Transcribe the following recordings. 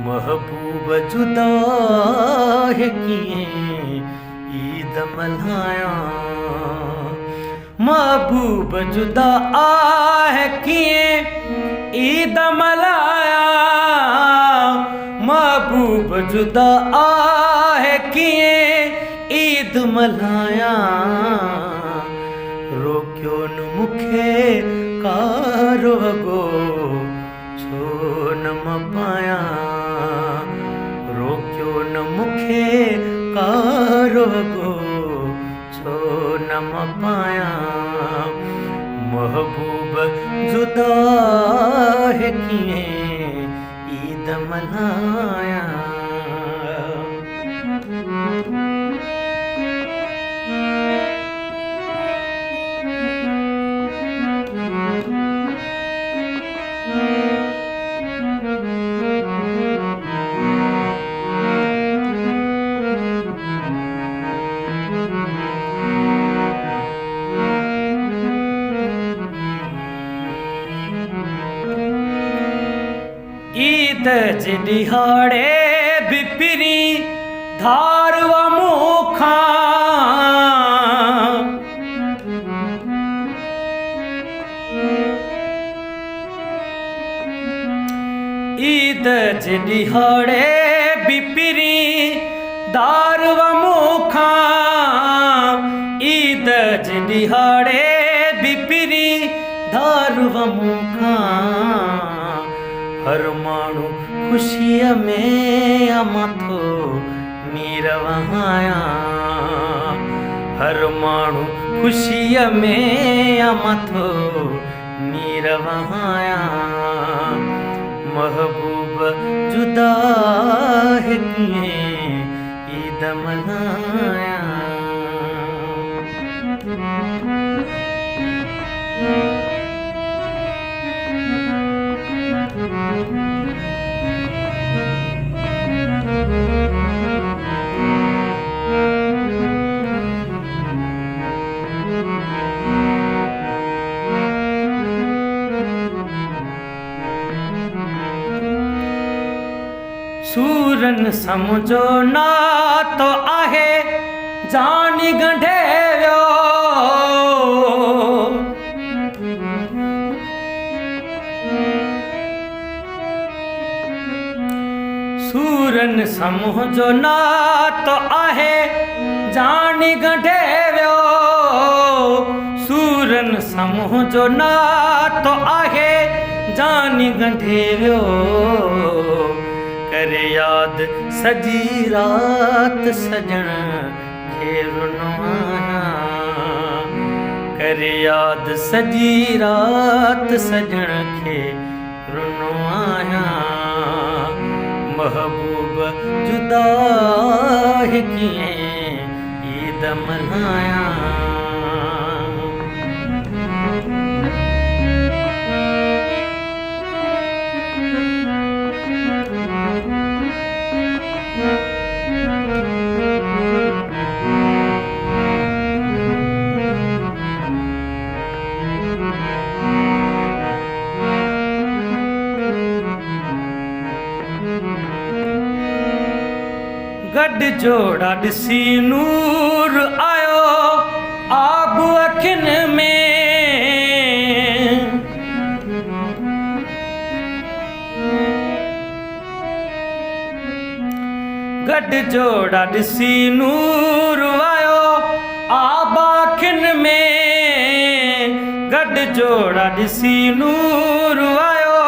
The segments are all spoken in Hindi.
महबूब जुदा है किए ईद मल्हाया, महबूब जुदा है किए ईद मल्हाया, महबूब जुदा है किए ईद मल्हाया। रोक्यो न मुखे कारो गो छो न पाया, रोक्यो न मुखे कारो गो छो न पाया। महबूब जुदा है किए ईद मल्हाया। ईद जिहाड़े बिपिरी धारव मुखा, ईद जिहाड़े बिपिरी धारव मुखा, ईद जिहाड़े बिपिरी धारव मुखा। हर माण्हू खुशीअ में अमथो नीर वहाया, हर माण्हू खुशीअ में अमथो नीर वहाया। महबूब जुदा है किए ईद मल्हाया। सूरन समझो ना तो आहे जानी गंढेरियो, सूरन समझो ना तो आहे जानी गंढेरियो, सूरन समझो ना तो आहे जानी गंढेरियो। करे याद सजी रात सजण खे रुनो आया, करे याद सजी रात सजण खे रुनो आया। महबूब जुदा है किए ईद मल्हाया। गड जोड़ा ॾिसी नूर आयो आबू अखिन में, गड जोड़ा ॾिसी नूर आयो आब अखिन में, गड जोड़ा ॾिसी नूर आयो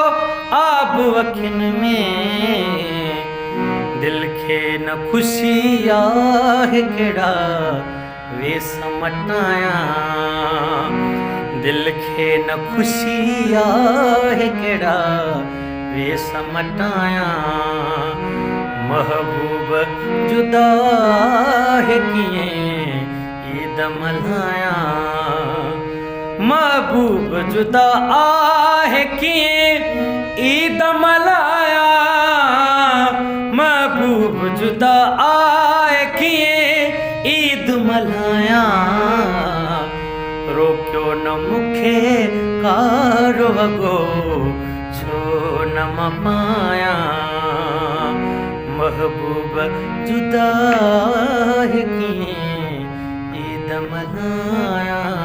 आब अखिन में। दिल खे न खुशी आहे केड़ा वेस मटाया, दिल खे न खुशी आहे केड़ा वेस मटाया। महबूब जुदा है किए ईद मल्हाया, महबूब जुदा है किए ईद मल्हाया। महबूब जुदा आए किए ईद मल्हाया। रोक्यो न मुखे कारो वगो छो न पाया। महबूब जुदा है किए ईद मनाया।